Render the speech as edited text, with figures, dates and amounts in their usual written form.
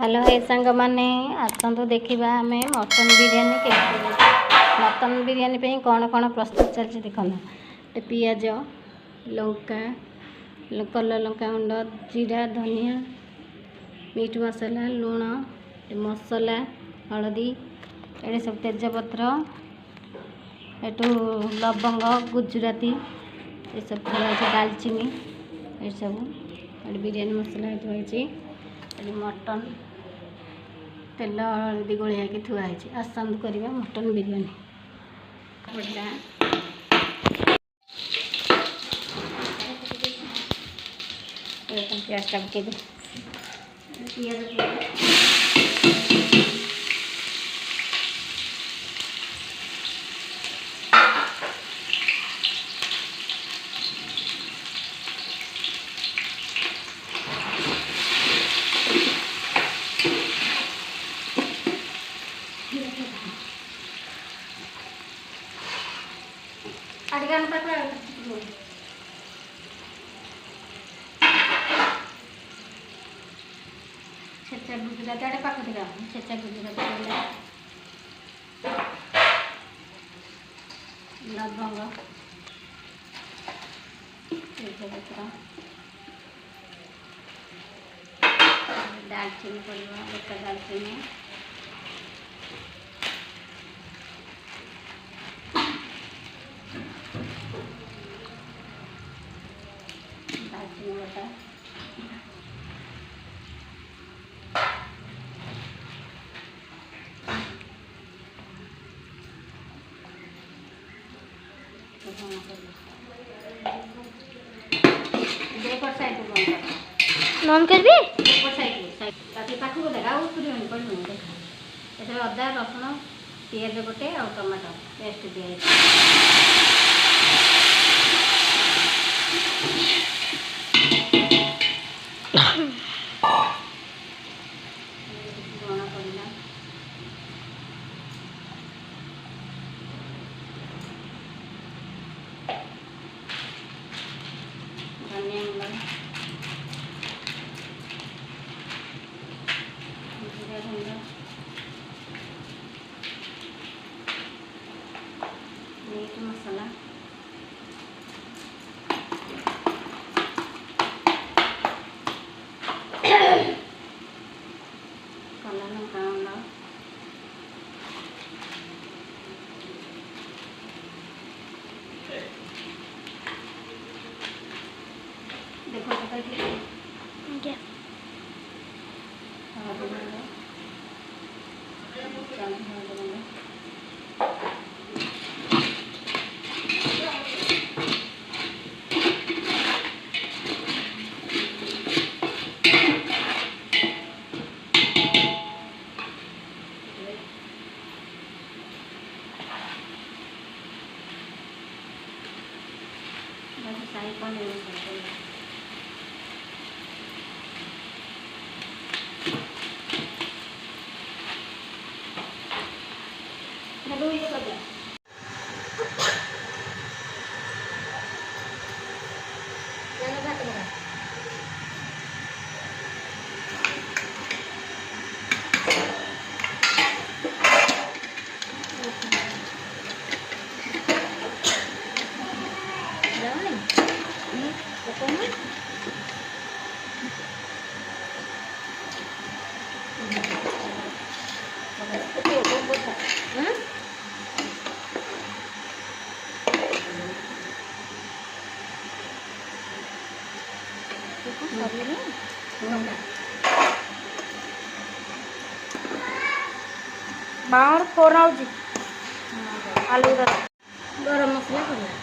hello हे सांग माने आसतु देखा आम मटन बिरियानी केमती मटन बिरियानी पे कौन कौन प्रस्तुत चलती देखो पियाज लंका कलर लंका गुंड जीरा धनिया मीट मसला लुण मसला हलदी ये सब तेजपत्र एटू लवंग गुजराती ये सब दालचीनी ये सब बिरियानी मसला थी मटन तेल हल्दी गोलिया कि थुआई आसतु करवा मटन बिरियानी पड़ा प्याज टा पकईदे पियाज अड़गान छेचा गुजराती आड़े पाक छेचा गुजराती लवंग तेजपत्र दालचीनी पड़ो एक दालचीनी दालचीनी बटा नॉन कर भी पाखक देखा देखा अदा रसुण पियाज गोटे आ टमाटो पेस्ट दिखाई धनिया गुंड जीरा गुंड मीट मसला कलर लंका गुंड देखो क्या शाही पनीर बाहर फोन आउजी आलू गरम मसला कर